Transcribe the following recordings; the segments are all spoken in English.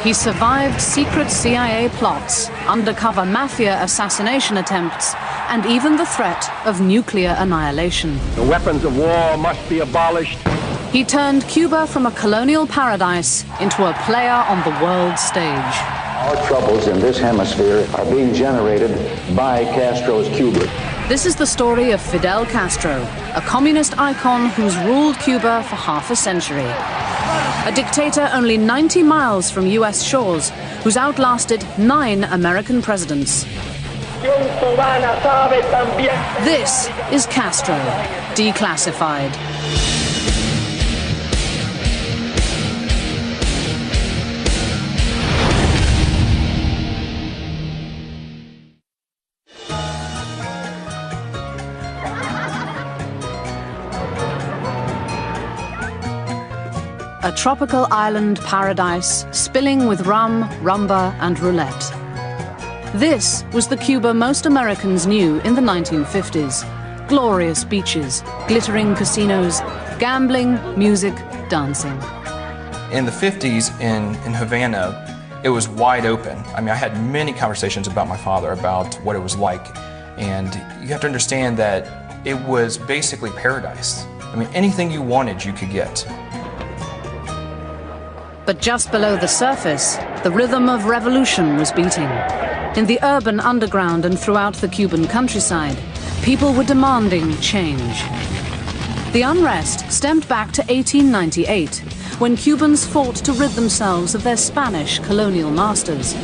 He survived secret CIA plots, undercover mafia assassination attempts, and even the threat of nuclear annihilation. The weapons of war must be abolished. He turned Cuba from a colonial paradise into a player on the world stage. Our troubles in this hemisphere are being generated by Castro's Cuba. This is the story of Fidel Castro, a communist icon who's ruled Cuba for half a century. A dictator only 90 miles from US shores, who's outlasted 9 American presidents. This is Castro, Declassified. A tropical island paradise spilling with rum, rumba and roulette. This was the Cuba most Americans knew in the 1950s. Glorious beaches, glittering casinos, gambling, music, dancing. In the 50s in Havana, it was wide open. I mean, I had many conversations about my father about what it was like. And you have to understand that it was basically paradise. I mean, anything you wanted, you could get. But just below the surface, the rhythm of revolution was beating. In the urban underground and throughout the Cuban countryside, people were demanding change. The unrest stemmed back to 1898, when Cubans fought to rid themselves of their Spanish colonial masters.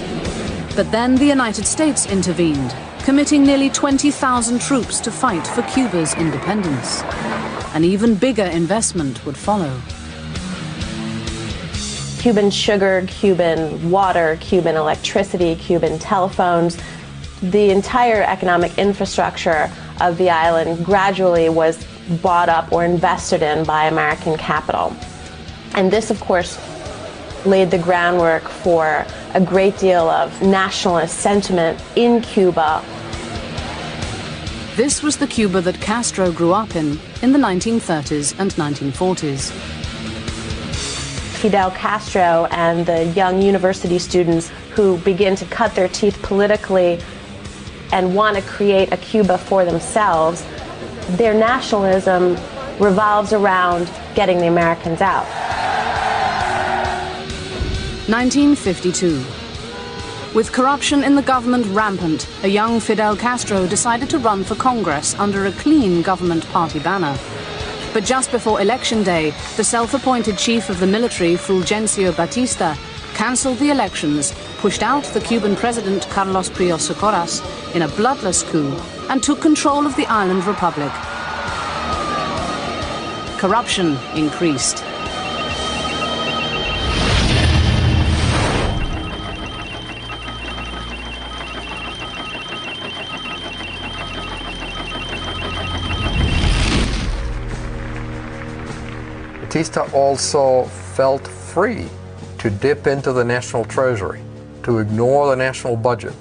But then the United States intervened, committing nearly 20,000 troops to fight for Cuba's independence. An even bigger investment would follow. Cuban sugar, Cuban water, Cuban electricity, Cuban telephones. The entire economic infrastructure of the island gradually was bought up or invested in by American capital. And this, of course, laid the groundwork for a great deal of nationalist sentiment in Cuba. This was the Cuba that Castro grew up in the 1930s and 1940s. Fidel Castro and the young university students who begin to cut their teeth politically and want to create a Cuba for themselves, their nationalism revolves around getting the Americans out. 1952. With corruption in the government rampant, a young Fidel Castro decided to run for Congress under a clean government party banner. But just before Election Day, the self-appointed chief of the military, Fulgencio Batista, cancelled the elections, pushed out the Cuban president Carlos Prios Socorras in a bloodless coup, and took control of the island republic. Corruption increased. Batista also felt free to dip into the national treasury, to ignore the national budget,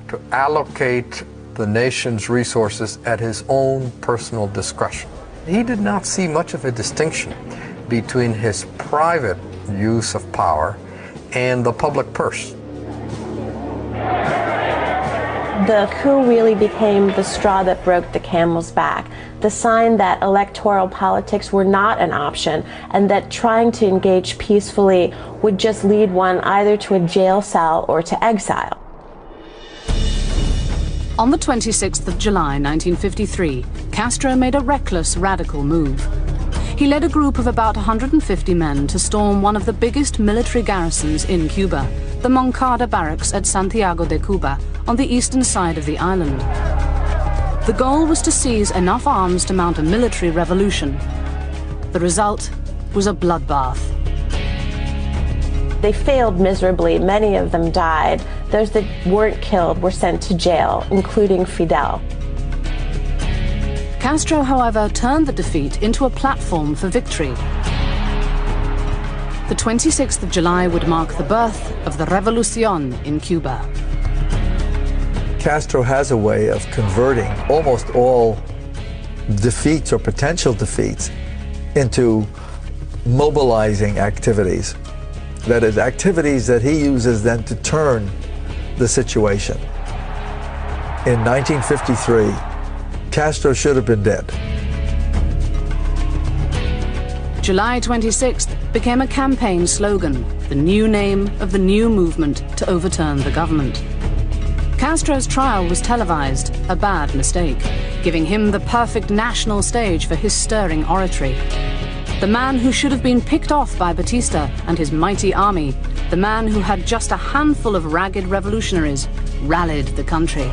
to allocate the nation's resources at his own personal discretion. He did not see much of a distinction between his private use of power and the public purse. The coup really became the straw that broke the camel's back, the sign that electoral politics were not an option and that trying to engage peacefully would just lead one either to a jail cell or to exile. On the 26th of July 1953, Castro made a reckless, radical move. He led a group of about 150 men to storm one of the biggest military garrisons in Cuba, the Moncada barracks at Santiago de Cuba, on the eastern side of the island. The goal was to seize enough arms to mount a military revolution. The result was a bloodbath. They failed miserably. Many of them died. Those that weren't killed were sent to jail, including Fidel. Castro, however, turned the defeat into a platform for victory. The 26th of July would mark the birth of the Revolución in Cuba. Castro has a way of converting almost all defeats or potential defeats into mobilizing activities. That is, activities that he uses then to turn the situation. In 1953, Castro should have been dead. July 26th became a campaign slogan, the new name of the new movement to overturn the government. Castro's trial was televised, a bad mistake, giving him the perfect national stage for his stirring oratory. The man who should have been picked off by Batista and his mighty army, the man who had just a handful of ragged revolutionaries, rallied the country.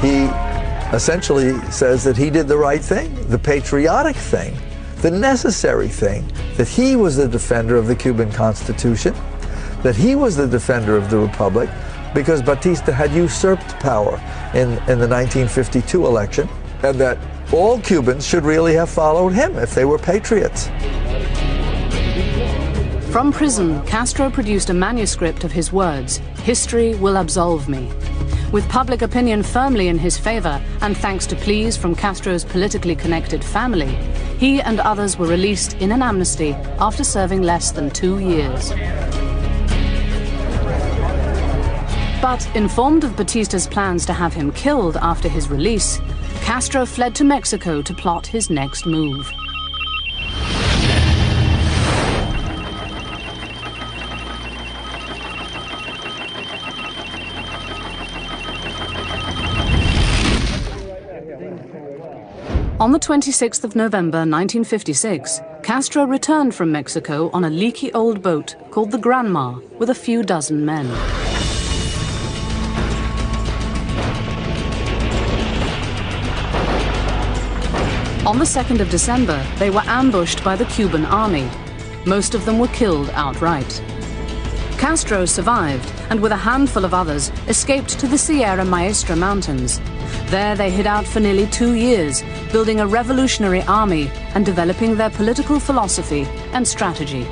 He essentially says that he did the right thing, the patriotic thing, the necessary thing, that he was the defender of the Cuban Constitution, that he was the defender of the Republic, because Batista had usurped power in the 1952 election, and that all Cubans should really have followed him if they were patriots. From prison, Castro produced a manuscript of his words, "History will absolve me." With public opinion firmly in his favor, and thanks to pleas from Castro's politically connected family, he and others were released in an amnesty after serving less than 2 years. But informed of Batista's plans to have him killed after his release, Castro fled to Mexico to plot his next move. On the 26th of November 1956, Castro returned from Mexico on a leaky old boat called the Granma with a few dozen men. On the 2nd of December, they were ambushed by the Cuban army. Most of them were killed outright. Castro survived, and with a handful of others, escaped to the Sierra Maestra Mountains. There they hid out for nearly 2 years, building a revolutionary army and developing their political philosophy and strategy.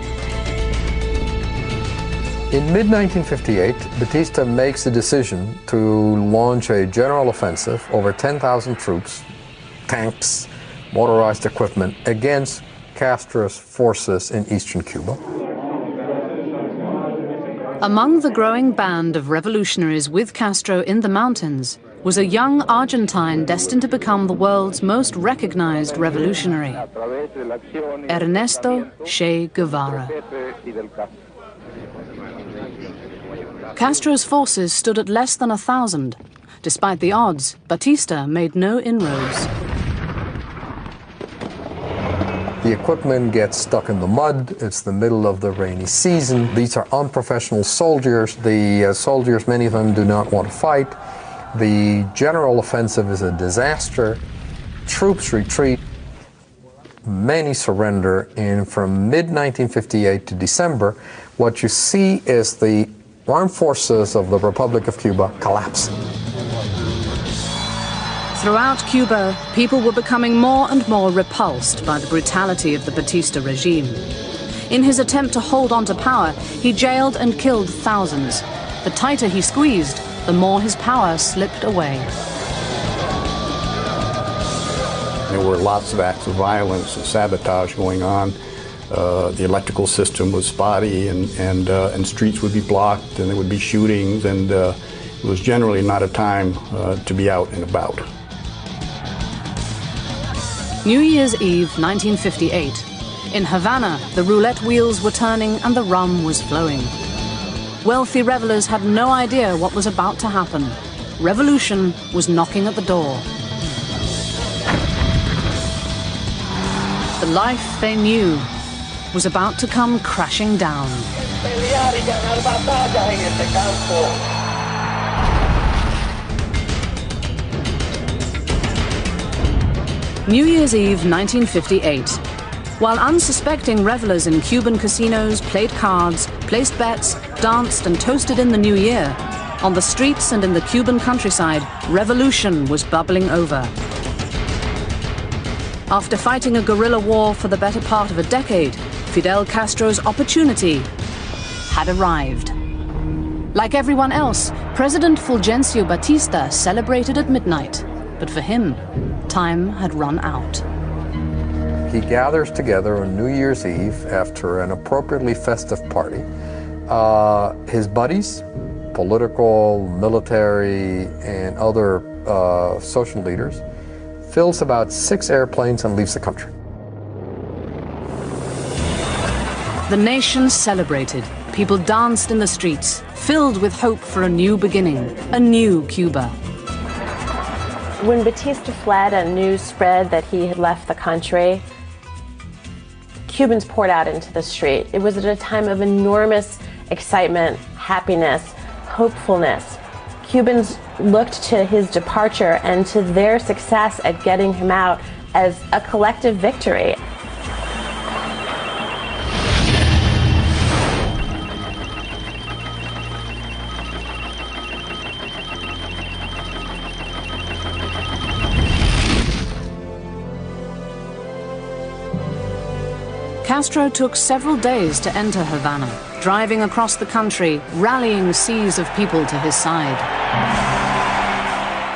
In mid-1958, Batista makes the decision to launch a general offensive, over 10,000 troops, tanks, motorized equipment, against Castro's forces in eastern Cuba. Among the growing band of revolutionaries with Castro in the mountains was a young Argentine destined to become the world's most recognized revolutionary, Ernesto Che Guevara. Castro's forces stood at less than 1,000. Despite the odds, Batista made no inroads. The equipment gets stuck in the mud. It's the middle of the rainy season. These are unprofessional soldiers. The soldiers, many of them, do not want to fight. The general offensive is a disaster. Troops retreat. Many surrender. And from mid-1958 to December, what you see is the armed forces of the Republic of Cuba collapse. Throughout Cuba, people were becoming more and more repulsed by the brutality of the Batista regime. In his attempt to hold on to power, he jailed and killed thousands. The tighter he squeezed, the more his power slipped away. There were lots of acts of violence and sabotage going on. The electrical system was spotty, and streets would be blocked, and there would be shootings, and it was generally not a time to be out and about. New Year's Eve, 1958. In Havana, the roulette wheels were turning and the rum was flowing. Wealthy revelers had no idea what was about to happen. Revolution was knocking at the door. The life they knew was about to come crashing down. New Year's Eve, 1958. While unsuspecting revelers in Cuban casinos played cards, placed bets, danced and toasted in the new year, on the streets and in the Cuban countryside, revolution was bubbling over. After fighting a guerrilla war for the better part of a decade, Fidel Castro's opportunity had arrived. Like everyone else, President Fulgencio Batista celebrated at midnight, but for him, time had run out. he gathers together on New Year's Eve after an appropriately festive party his buddies, political, military, and other social leaders, fills about 6 airplanes and leaves the country. The nation celebrated. People danced in the streets, filled with hope for a new beginning, a new Cuba. When Batista fled and news spread that he had left the country, Cubans poured out into the street. It was at a time of enormous excitement, happiness, hopefulness. Cubans looked to his departure and to their success at getting him out as a collective victory. Castro took several days to enter Havana, driving across the country, rallying seas of people to his side.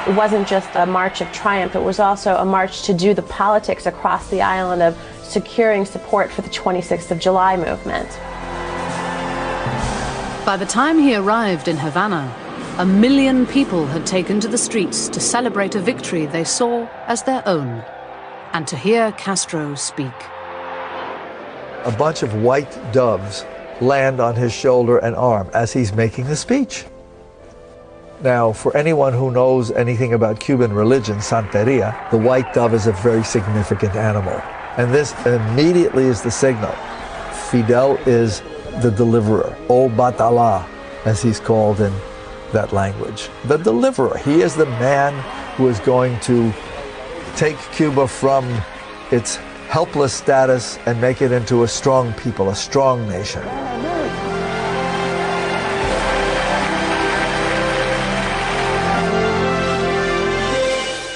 It wasn't just a march of triumph, it was also a march to do the politics across the island of securing support for the 26th of July movement. By the time he arrived in Havana, 1 million people had taken to the streets to celebrate a victory they saw as their own, and to hear Castro speak. A bunch of white doves land on his shoulder and arm as he's making the speech. Now, for anyone who knows anything about Cuban religion, Santeria, the white dove is a very significant animal. And this immediately is the signal. Fidel is the deliverer, O Batala, as he's called in that language. The deliverer. He is the man who is going to take Cuba from its helpless status and make it into a strong people, a strong nation.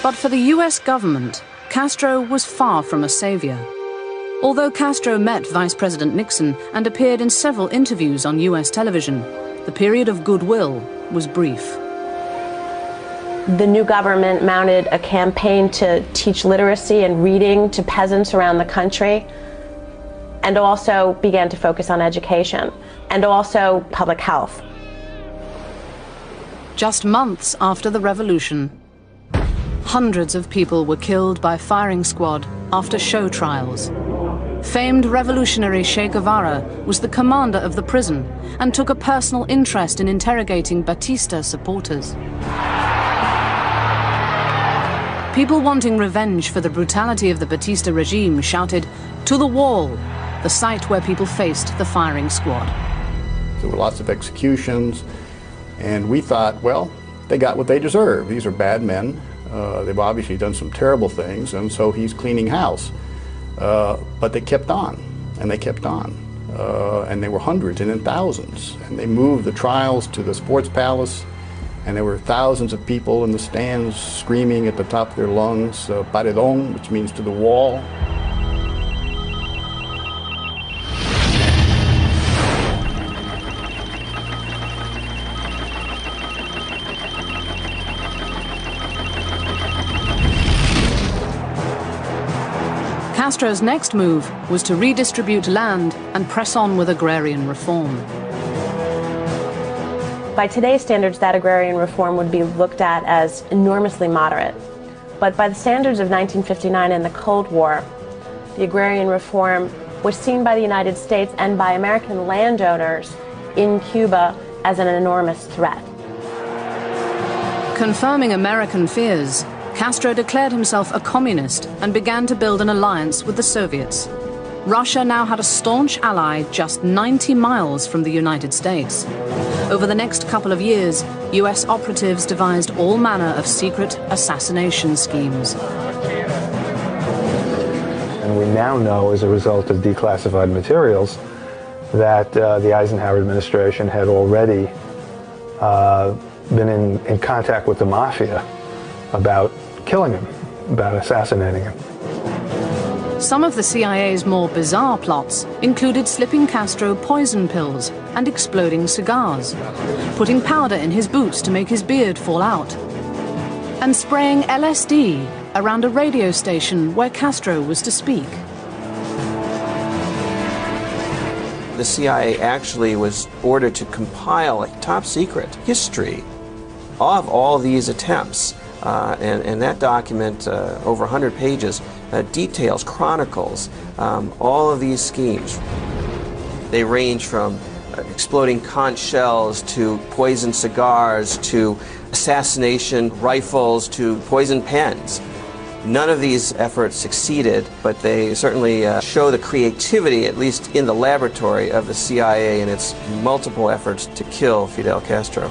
But for the US government, Castro was far from a savior. Although Castro met Vice President Nixon and appeared in several interviews on US television, the period of goodwill was brief. The new government mounted a campaign to teach literacy and reading to peasants around the country, and also began to focus on education, and also public health. Just months after the revolution, hundreds of people were killed by firing squad after show trials. Famed revolutionary Che Guevara was the commander of the prison and took a personal interest in interrogating Batista supporters. People wanting revenge for the brutality of the Batista regime shouted, "To the wall," the site where people faced the firing squad. There were lots of executions, and we thought, well, they got what they deserve. These are bad men. They've obviously done some terrible things, and so he's cleaning house. But they kept on, and they kept on. And there were hundreds and then thousands. And they moved the trials to the sports palace, and there were thousands of people in the stands screaming at the top of their lungs, paredón, which means to the wall. Castro's next move was to redistribute land and press on with agrarian reform. By today's standards, that agrarian reform would be looked at as enormously moderate. But by the standards of 1959 and the Cold War, the agrarian reform was seen by the United States and by American landowners in Cuba as an enormous threat. Confirming American fears, Castro declared himself a communist and began to build an alliance with the Soviets. Russia now had a staunch ally just 90 miles from the United States. Over the next couple of years, US operatives devised all manner of secret assassination schemes. And we now know, as a result of declassified materials, that the Eisenhower administration had already been in contact with the mafia about killing him, about assassinating him. Some of the CIA's more bizarre plots included slipping Castro poison pills and exploding cigars, putting powder in his boots to make his beard fall out, and spraying LSD around a radio station where Castro was to speak. The CIA actually was ordered to compile a top-secret history of all these attempts. And that document, over 100 pages, details, chronicles all of these schemes. They range from exploding conch shells to poison cigars to assassination rifles to poison pens. None of these efforts succeeded, but they certainly show the creativity, at least in the laboratory, of the CIA in its multiple efforts to kill Fidel Castro.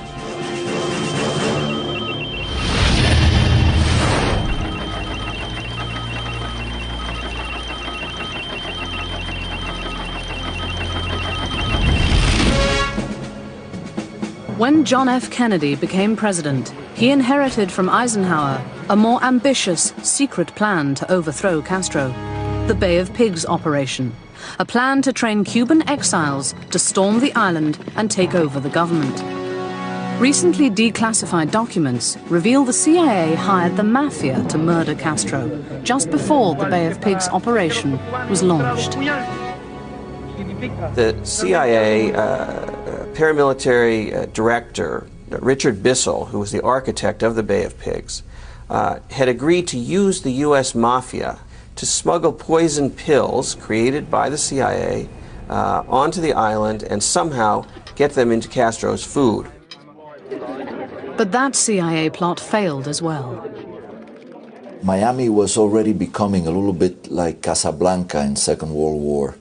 When John F. Kennedy became president, he inherited from Eisenhower a more ambitious, secret plan to overthrow Castro, the Bay of Pigs operation, a plan to train Cuban exiles to storm the island and take over the government. Recently declassified documents reveal the CIA hired the mafia to murder Castro just before the Bay of Pigs operation was launched. The CIA paramilitary director, Richard Bissell, who was the architect of the Bay of Pigs, had agreed to use the U.S. mafia to smuggle poison pills created by the CIA onto the island and somehow get them into Castro's food. But that CIA plot failed as well. Miami was already becoming a little bit like Casablanca in Second World War.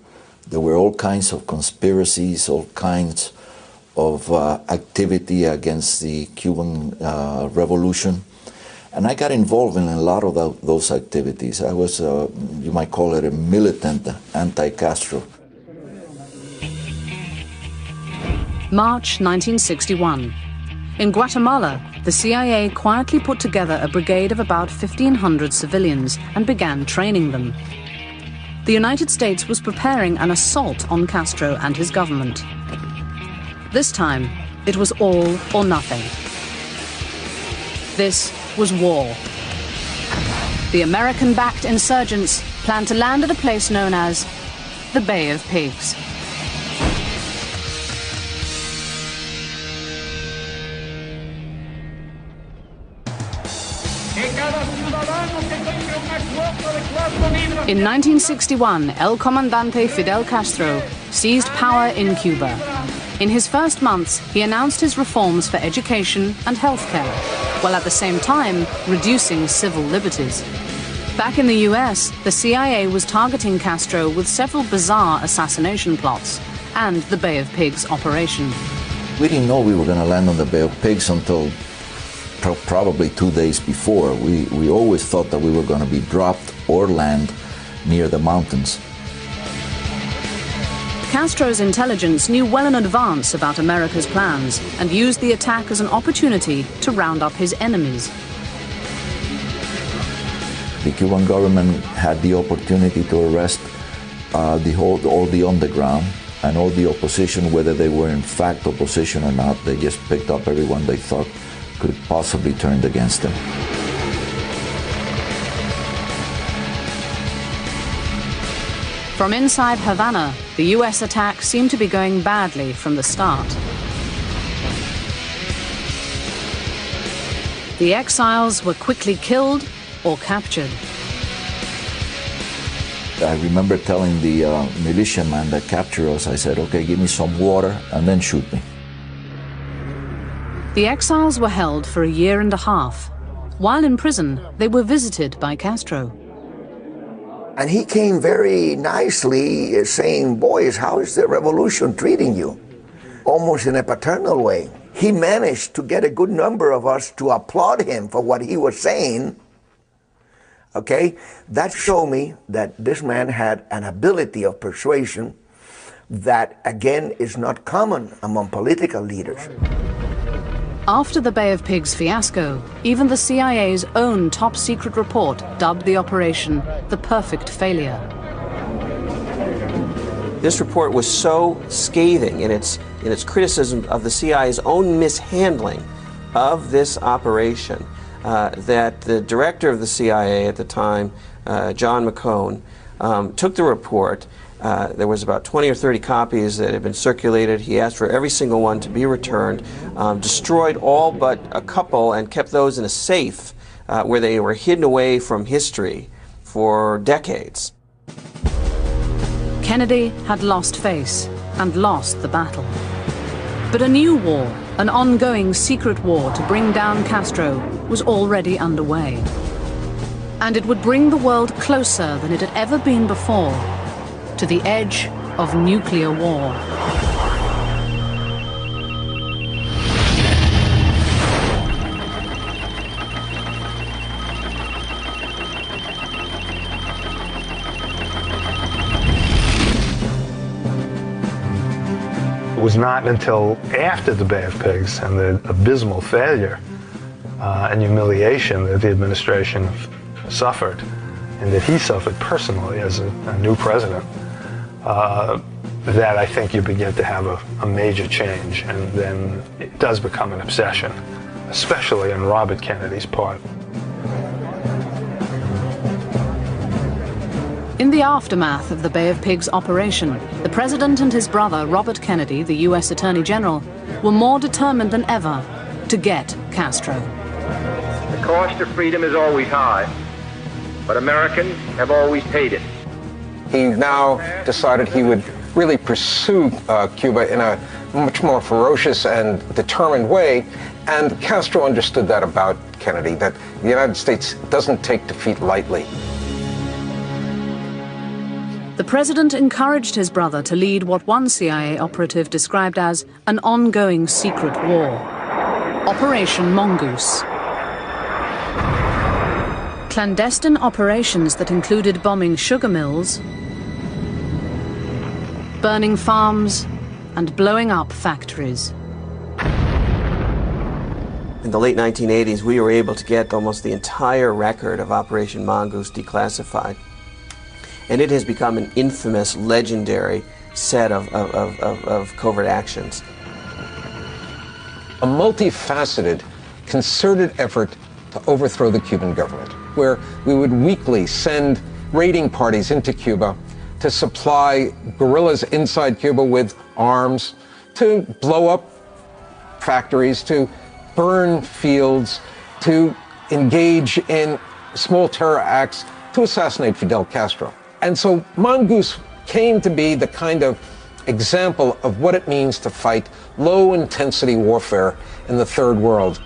There were all kinds of conspiracies, all kinds of activity against the Cuban Revolution. And I got involved in a lot of those activities. I was, you might call it a militant anti-Castro. March 1961. In Guatemala, the CIA quietly put together a brigade of about 1,500 civilians and began training them. The United States was preparing an assault on Castro and his government. This time, it was all or nothing. This was war. The American-backed insurgents planned to land at a place known as the Bay of Pigs. In 1961, El Comandante Fidel Castro seized power in Cuba. In his first months, he announced his reforms for education and healthcare, while at the same time reducing civil liberties. Back in the US, the CIA was targeting Castro with several bizarre assassination plots and the Bay of Pigs operation. We didn't know we were going to land on the Bay of Pigs until probably 2 days before. We always thought that we were going to be dropped or land near the mountains. Castro's intelligence knew well in advance about America's plans and used the attack as an opportunity to round up his enemies. The Cuban government had the opportunity to arrest all the underground and all the opposition, whether they were in fact opposition or not. They just picked up everyone they thought could possibly turn against them. From inside Havana, the US attack seemed to be going badly from the start. The exiles were quickly killed or captured. I remember telling the militiaman that captured us, I said, okay, give me some water and then shoot me. The exiles were held for 1.5 years. While in prison, they were visited by Castro. And he came very nicely saying, boys, how is the revolution treating you? Almost in a paternal way. He managed to get a good number of us to applaud him for what he was saying. Okay, that showed me that this man had an ability of persuasion that, again, is not common among political leaders. After the Bay of Pigs fiasco, even the CIA's own top-secret report dubbed the operation the perfect failure. This report was so scathing in its criticism of the CIA's own mishandling of this operation that the director of the CIA at the time, John McCone, took the report There was about 20 or 30 copies that had been circulated. He asked for every single one to be returned, destroyed all but a couple, and kept those in a safe where they were hidden away from history for decades. Kennedy had lost face and lost the battle. But a new war, an ongoing secret war to bring down Castro, was already underway. And it would bring the world closer than it had ever been before to the edge of nuclear war. It was not until after the Bay of Pigs and the abysmal failure and humiliation that the administration suffered, and that he suffered personally as a new president, that I think you begin to have a major change, and then it does become an obsession, especially on Robert Kennedy's part. In the aftermath of the Bay of Pigs operation, the president and his brother, Robert Kennedy, the U.S. Attorney General, were more determined than ever to get Castro. The cost of freedom is always high, but Americans have always paid it. He now decided he would really pursue Cuba in a much more ferocious and determined way, and Castro understood that about Kennedy, that the United States doesn't take defeat lightly. The president encouraged his brother to lead what one CIA operative described as an ongoing secret war, Operation Mongoose. Clandestine operations that included bombing sugar mills, burning farms, and blowing up factories. In the late 1980s, we were able to get almost the entire record of Operation Mongoose declassified. And it has become an infamous, legendary set of covert actions. A multifaceted, concerted effort to overthrow the Cuban government, where we would weekly send raiding parties into Cuba to supply guerrillas inside Cuba with arms, to blow up factories, to burn fields, to engage in small terror acts, to assassinate Fidel Castro. And so Mongoose came to be the kind of example of what it means to fight low-intensity warfare in the Third World.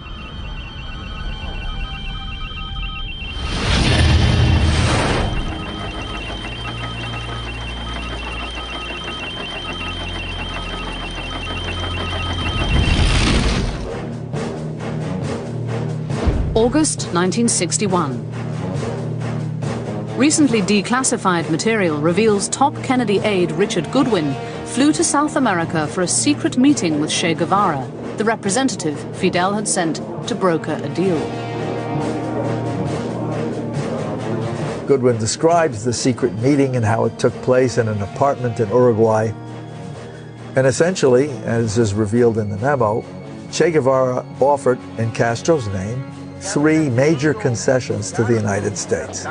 August 1961. Recently declassified material reveals top Kennedy aide Richard Goodwin flew to South America for a secret meeting with Che Guevara, the representative Fidel had sent to broker a deal. Goodwin describes the secret meeting and how it took place in an apartment in Uruguay. And essentially, as is revealed in the memo, Che Guevara offered, in Castro's name, 3 major concessions to the United States.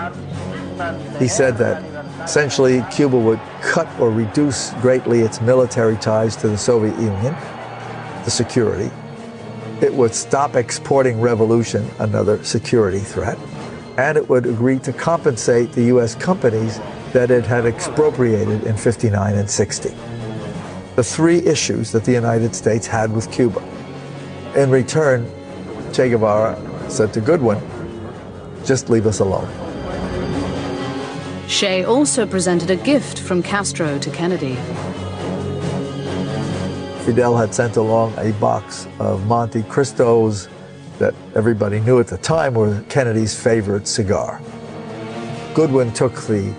He said that essentially Cuba would cut or reduce greatly its military ties to the Soviet Union, the security. It would stop exporting revolution, another security threat, and it would agree to compensate the U.S. companies that it had expropriated in 59 and 60. The 3 issues that the United States had with Cuba. In return, Che Guevara said to Goodwin, just leave us alone. Che also presented a gift from Castro to Kennedy. Fidel had sent along a box of Monte Cristos that everybody knew at the time were Kennedy's favorite cigar. Goodwin took the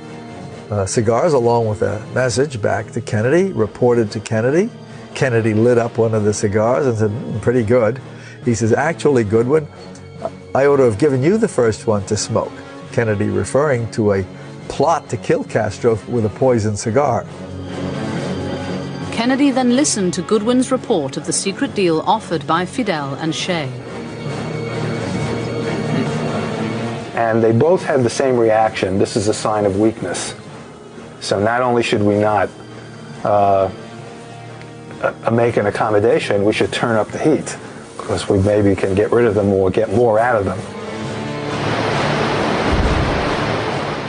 cigars along with a message back to Kennedy, reported to Kennedy. Kennedy lit up one of the cigars and said, pretty good. He says, actually, Goodwin, I ought to have given you the first one to smoke. Kennedy referring to a plot to kill Castro with a poisoned cigar. Kennedy then listened to Goodwin's report of the secret deal offered by Fidel and Che. And they both had the same reaction. This is a sign of weakness. So not only should we not make an accommodation, we should turn up the heat, because we maybe can get rid of them or get more out of them.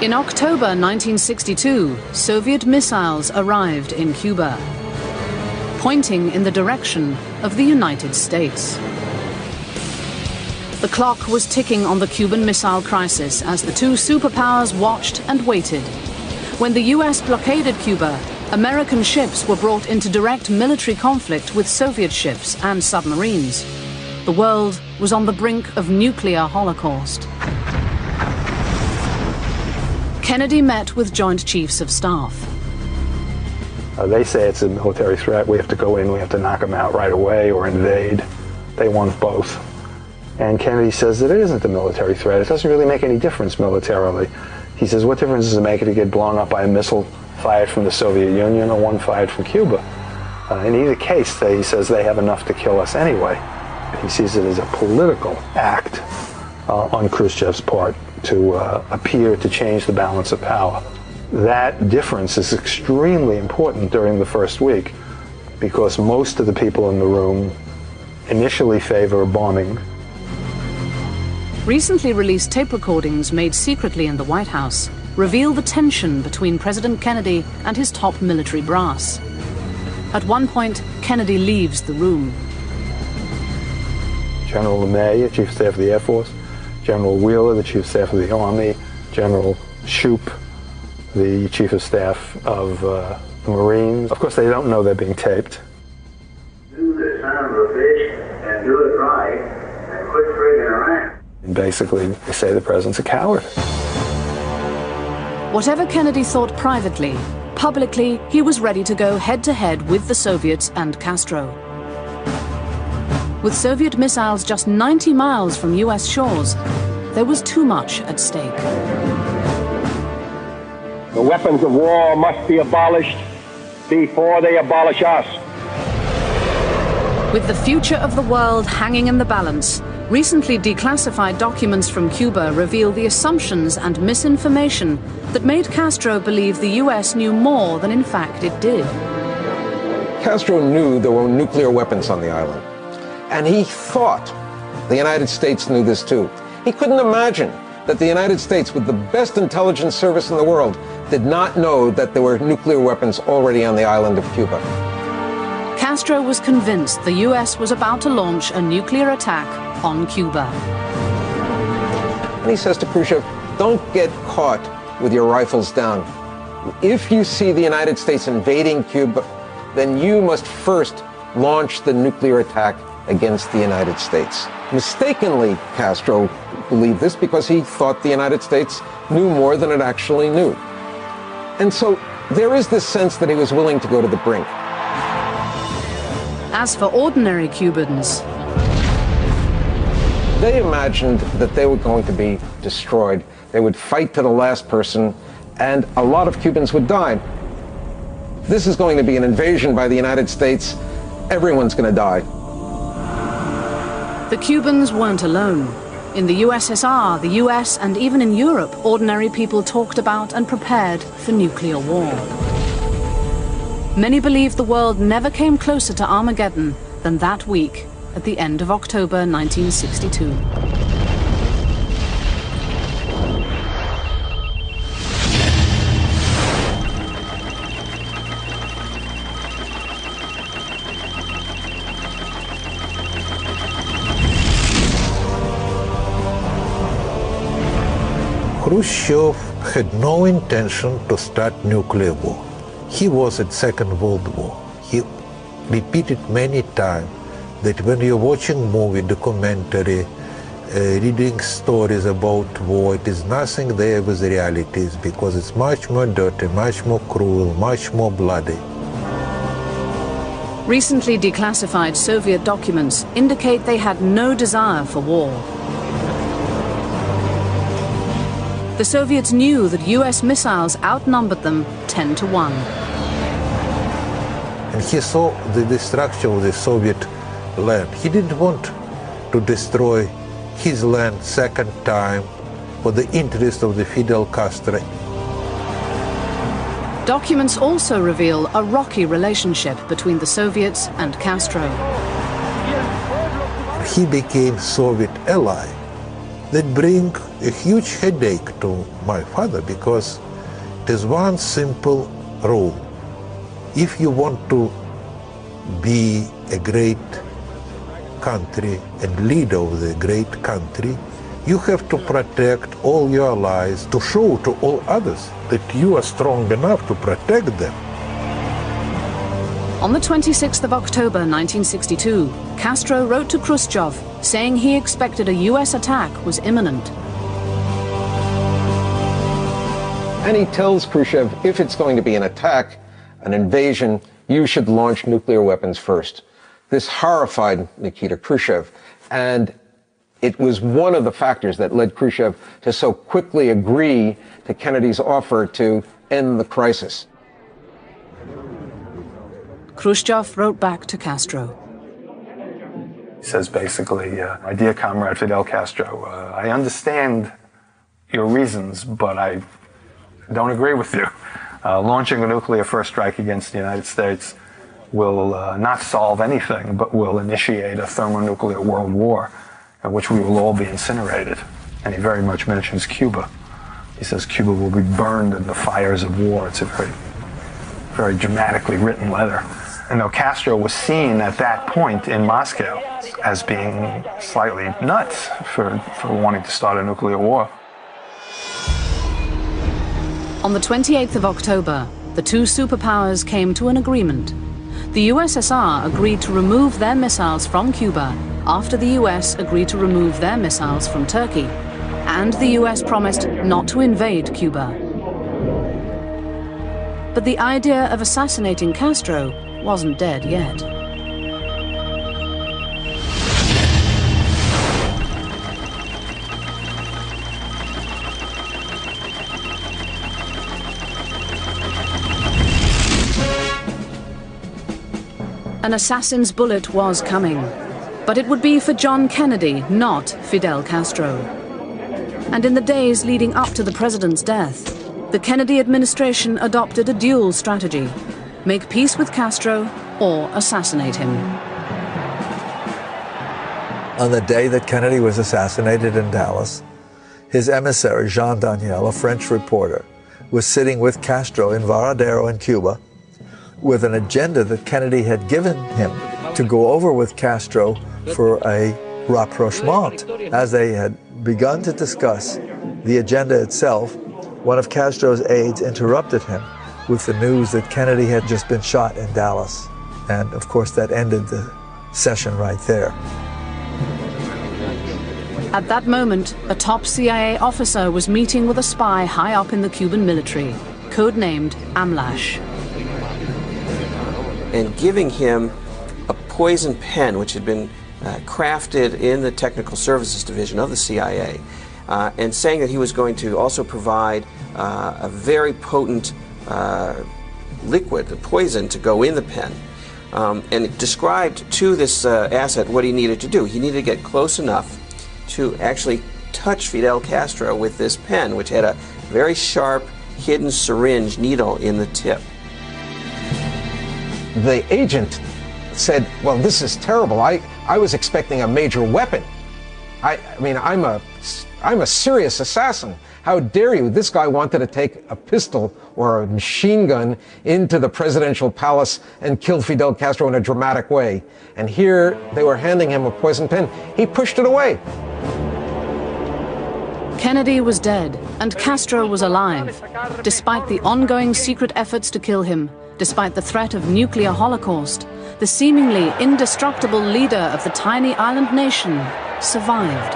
In October 1962, Soviet missiles arrived in Cuba, pointing in the direction of the United States. The clock was ticking on the Cuban Missile Crisis as the two superpowers watched and waited. When the US blockaded Cuba, American ships were brought into direct military conflict with Soviet ships and submarines. The world was on the brink of nuclear holocaust. Kennedy met with Joint Chiefs of Staff. They say it's a military threat. We have to go in, we have to knock them out right away or invade. They want both. And Kennedy says that it isn't a military threat. It doesn't really make any difference militarily. He says, what difference does it make if you get blown up by a missile fired from the Soviet Union or one fired from Cuba? In either case, he says they have enough to kill us anyway. He sees it as a political act on Khrushchev's part to appear to change the balance of power. That difference is extremely important during the first week, because most of the people in the room initially favor bombing. Recently released tape recordings made secretly in the White House reveal the tension between President Kennedy and his top military brass. At one point, Kennedy leaves the room. General LeMay, the Chief of Staff of the Air Force, General Wheeler, the Chief of Staff of the Army, General Shoup, the Chief of Staff of the Marines. Of course, they don't know they're being taped. Do the son of a bitch and do it right and quit frigging around. And basically, they say the president's a coward. Whatever Kennedy thought privately, publicly, he was ready to go head-to-head with the Soviets and Castro. With Soviet missiles just 90 miles from US shores, there was too much at stake. The weapons of war must be abolished before they abolish us. With the future of the world hanging in the balance, recently declassified documents from Cuba reveal the assumptions and misinformation that made Castro believe the US knew more than in fact it did. Castro knew there were nuclear weapons on the island, and he thought the United States knew this too. He couldn't imagine that the United States, with the best intelligence service in the world, did not know that there were nuclear weapons already on the island of Cuba. Castro was convinced the US was about to launch a nuclear attack on Cuba. And he says to Khrushchev, don't get caught with your rifles down. If you see the United States invading Cuba, then you must first launch the nuclear attack against the United States. Mistakenly, Castro believed this because he thought the United States knew more than it actually knew. And so there is this sense that he was willing to go to the brink. As for ordinary Cubans, they imagined that they were going to be destroyed. They would fight to the last person, and a lot of Cubans would die. This is going to be an invasion by the United States. Everyone's going to die. The Cubans weren't alone. In the USSR, the US, and even in Europe, ordinary people talked about and prepared for nuclear war. Many believe the world never came closer to Armageddon than that week at the end of October 1962. Khrushchev had no intention to start nuclear war. He was at Second World War. He repeated many times that when you're watching movie, documentary, reading stories about war, it is nothing there with realities, because it's much more dirty, much more cruel, much more bloody. Recently declassified Soviet documents indicate they had no desire for war. The Soviets knew that US missiles outnumbered them 10 to 1. And he saw the destruction of the Soviet land. He didn't want to destroy his land second time for the interest of the Fidel Castro. Documents also reveal a rocky relationship between the Soviets and Castro. He became Soviet ally. That bring a huge headache to my father, because there's one simple rule. If you want to be a great country and leader of the great country, you have to protect all your allies, to show to all others that you are strong enough to protect them. On the 26th of October 1962, Castro wrote to Khrushchev saying he expected a US attack was imminent. And he tells Khrushchev, if it's going to be an attack, an invasion, you should launch nuclear weapons first. This horrified Nikita Khrushchev, and it was one of the factors that led Khrushchev to so quickly agree to Kennedy's offer to end the crisis. Khrushchev wrote back to Castro. He says basically, my dear comrade Fidel Castro, I understand your reasons, but I don't agree with you. Launching a nuclear first strike against the United States will not solve anything, but will initiate a thermonuclear world war in which we will all be incinerated. And he very much mentions Cuba. He says Cuba will be burned in the fires of war. It's a very, very dramatically written letter. And though Castro was seen at that point in Moscow as being slightly nuts for wanting to start a nuclear war. On the 28th of October, the two superpowers came to an agreement. The USSR agreed to remove their missiles from Cuba after the US agreed to remove their missiles from Turkey, and the US promised not to invade Cuba. But the idea of assassinating Castro wasn't dead yet. An assassin's bullet was coming, but it would be for John Kennedy, not Fidel Castro. And in the days leading up to the president's death, the Kennedy administration adopted a dual strategy: make peace with Castro or assassinate him. On the day that Kennedy was assassinated in Dallas, his emissary, Jean Daniel, a French reporter, was sitting with Castro in Varadero in Cuba with an agenda that Kennedy had given him to go over with Castro for a rapprochement. As they had begun to discuss the agenda itself, one of Castro's aides interrupted him with the news that Kennedy had just been shot in Dallas. And of course that ended the session right there. At that moment, a top CIA officer was meeting with a spy high up in the Cuban military, codenamed Amlash. And giving him a poison pen, which had been crafted in the Technical Services Division of the CIA, and saying that he was going to also provide a very potent liquid, a poison, to go in the pen. And it described to this asset what he needed to do. He needed to get close enough to actually touch Fidel Castro with this pen, which had a very sharp, hidden syringe needle in the tip. The agent said, well, this is terrible. I was expecting a major weapon. I mean, I'm a serious assassin. How dare you? This guy wanted to take a pistol or a machine gun into the presidential palace and kill Fidel Castro in a dramatic way. And here they were handing him a poison pen. He pushed it away. Kennedy was dead and Castro was alive, despite the ongoing secret efforts to kill him. Despite the threat of nuclear holocaust, the seemingly indestructible leader of the tiny island nation survived.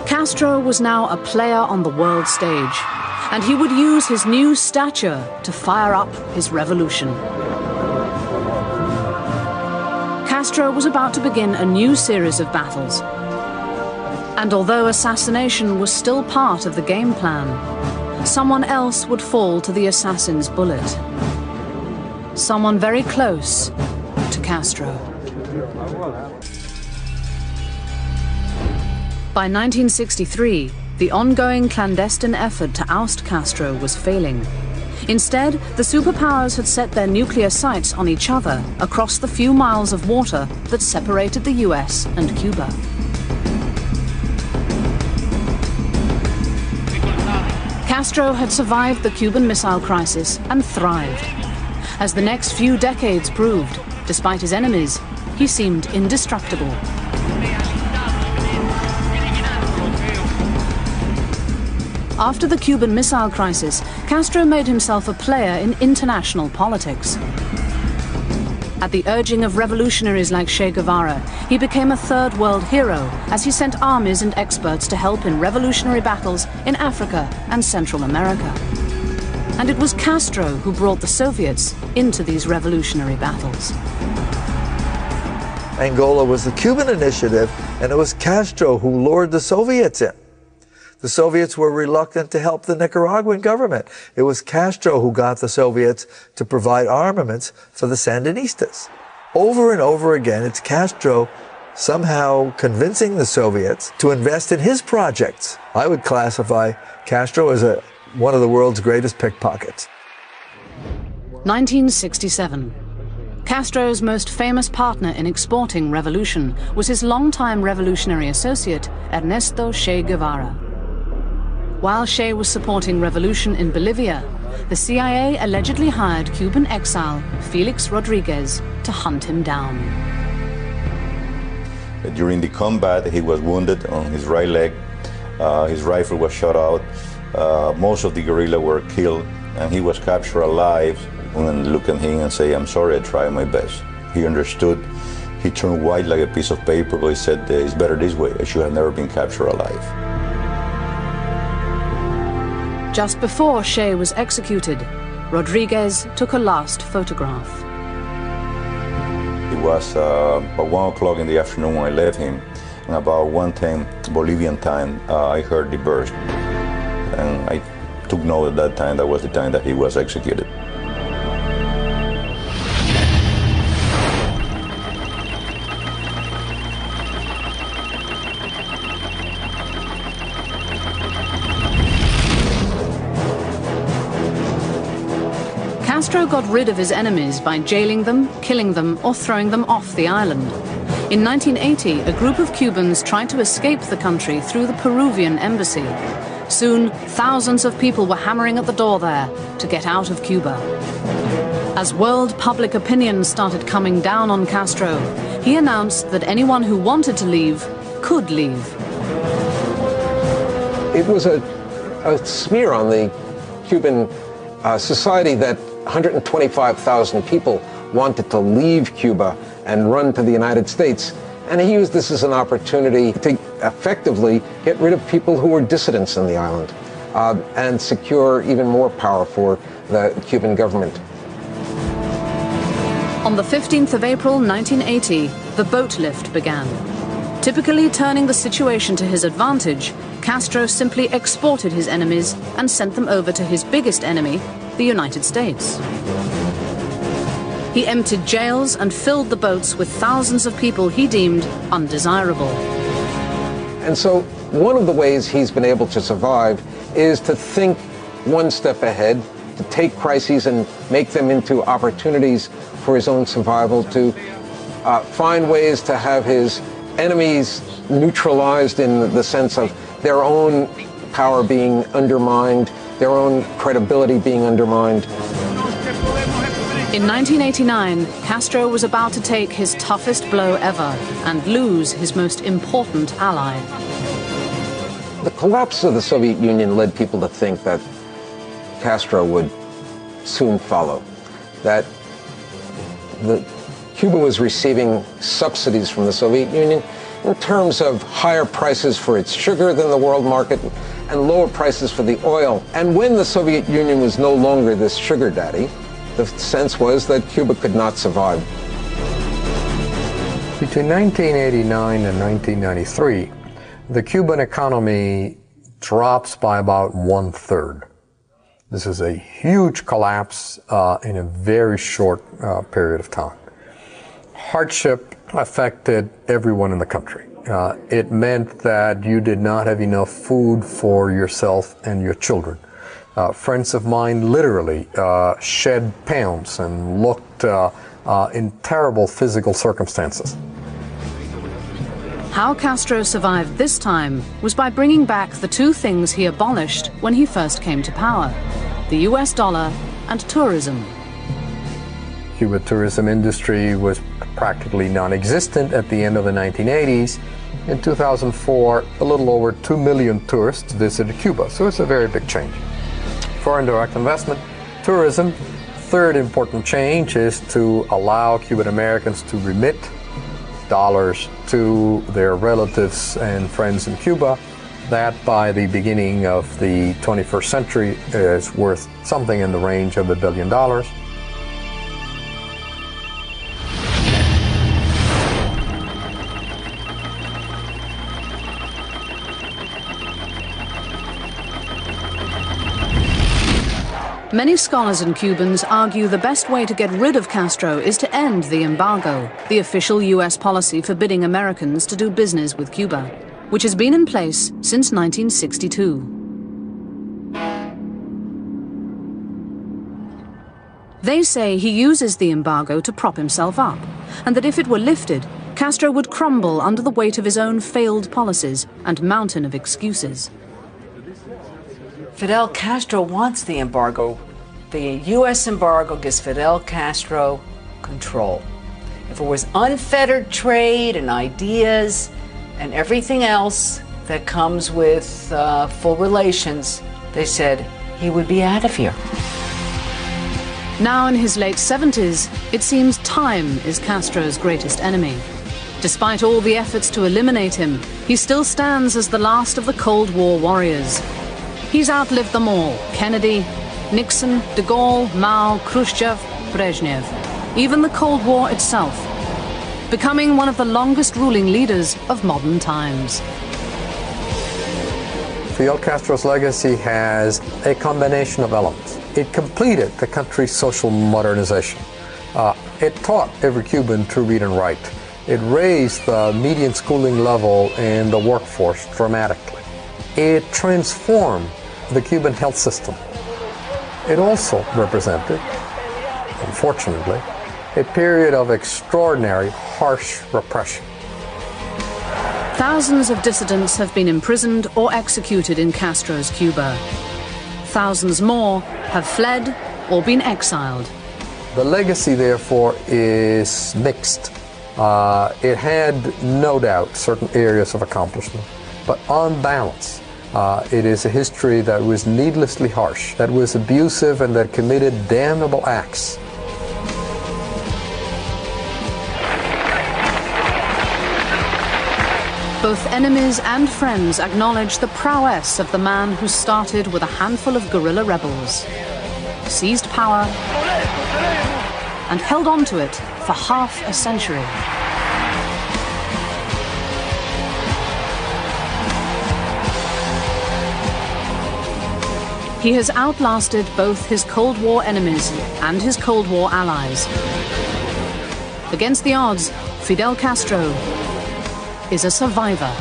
Castro was now a player on the world stage, and he would use his new stature to fire up his revolution. Castro was about to begin a new series of battles. And although assassination was still part of the game plan, someone else would fall to the assassin's bullet. Someone very close to Castro. By 1963, The ongoing clandestine effort to oust Castro was failing. Instead, the superpowers had set their nuclear sights on each other across the few miles of water that separated the US and Cuba. Castro had survived the Cuban Missile Crisis and thrived. As the next few decades proved, despite his enemies, he seemed indestructible. After the Cuban Missile Crisis, Castro made himself a player in international politics. At the urging of revolutionaries like Che Guevara, he became a third world hero as he sent armies and experts to help in revolutionary battles in Africa and Central America. And it was Castro who brought the Soviets into these revolutionary battles. Angola was the Cuban initiative, and it was Castro who lured the Soviets in. The Soviets were reluctant to help the Nicaraguan government. It was Castro who got the Soviets to provide armaments for the Sandinistas. Over and over again, it's Castro somehow convincing the Soviets to invest in his projects. I would classify Castro as one of the world's greatest pickpockets. 1967. Castro's most famous partner in exporting revolution was his longtime revolutionary associate, Ernesto Che Guevara. While Che was supporting revolution in Bolivia, the CIA allegedly hired Cuban exile Felix Rodriguez to hunt him down. During the combat, he was wounded on his right leg. His rifle was shot out. Most of the guerrilla were killed, and he was captured alive. And look at him and say, "I'm sorry, I tried my best." He understood. He turned white like a piece of paper, but he said, "It's better this way. I should have never been captured alive." Just before Che was executed, Rodriguez took a last photograph. It was about 1 o'clock in the afternoon when I left him, and about 1:10 Bolivian time, I heard the burst. And I took note at that time, that was the time that he was executed. Castro got rid of his enemies by jailing them, killing them, or throwing them off the island. In 1980, a group of Cubans tried to escape the country through the Peruvian embassy. Soon, thousands of people were hammering at the door there to get out of Cuba. As world public opinion started coming down on Castro, he announced that anyone who wanted to leave could leave. It was a smear on the Cuban society that 125,000 people wanted to leave Cuba and run to the United States. And he used this as an opportunity to effectively get rid of people who were dissidents in the island and secure even more power for the Cuban government. On the 15th of April 1980, the boat lift began. Typically turning the situation to his advantage, Castro simply exported his enemies and sent them over to his biggest enemy, the United States. He emptied jails and filled the boats with thousands of people he deemed undesirable. And so one of the ways he's been able to survive is to think one step ahead, to take crises and make them into opportunities for his own survival, to find ways to have his enemies neutralized in the sense of their own power being undermined, their own credibility being undermined. In 1989, Castro was about to take his toughest blow ever and lose his most important ally. The collapse of the Soviet Union led people to think that Castro would soon follow, that Cuba was receiving subsidies from the Soviet Union in terms of higher prices for its sugar than the world market and lower prices for the oil. And when the Soviet Union was no longer this sugar daddy, the sense was that Cuba could not survive. Between 1989 and 1993, the Cuban economy drops by about 1/3. This is a huge collapse in a very short period of time. Hardship affected everyone in the country. It meant that you did not have enough food for yourself and your children. Friends of mine literally shed pounds and looked in terrible physical circumstances. How Castro survived this time was by bringing back the two things he abolished when he first came to power: the US dollar and tourism. Cuban tourism industry was practically non-existent at the end of the 1980s. In 2004, a little over 2 million tourists visited Cuba, so it's a very big change. Foreign direct investment, tourism. Third important change is to allow Cuban Americans to remit dollars to their relatives and friends in Cuba. That, by the beginning of the 21st century, is worth something in the range of $1 billion. Many scholars and Cubans argue the best way to get rid of Castro is to end the embargo, the official US policy forbidding Americans to do business with Cuba, which has been in place since 1962. They say he uses the embargo to prop himself up, and that if it were lifted, Castro would crumble under the weight of his own failed policies and mountain of excuses. Fidel Castro wants the embargo. The U.S. embargo gives Fidel Castro control. If it was unfettered trade and ideas and everything else that comes with full relations, they said he would be out of here. Now in his late 70s, it seems time is Castro's greatest enemy. Despite all the efforts to eliminate him, he still stands as the last of the Cold War warriors. He's outlived them all: Kennedy, Nixon, de Gaulle, Mao, Khrushchev, Brezhnev, even the Cold War itself, becoming one of the longest ruling leaders of modern times. Fidel Castro's legacy has a combination of elements. It completed the country's social modernization. It taught every Cuban to read and write. It raised the median schooling level in the workforce dramatically. It transformed the Cuban health system. It also represented, unfortunately, a period of extraordinary, harsh repression. Thousands of dissidents have been imprisoned or executed in Castro's Cuba. Thousands more have fled or been exiled. The legacy, therefore, is mixed. It had, no doubt, certain areas of accomplishment, but on balance, it is a history that was needlessly harsh, that was abusive, and that committed damnable acts. Both enemies and friends acknowledge the prowess of the man who started with a handful of guerrilla rebels, seized power, and held on to it for half a century. He has outlasted both his Cold War enemies and his Cold War allies. Against the odds, Fidel Castro is a survivor.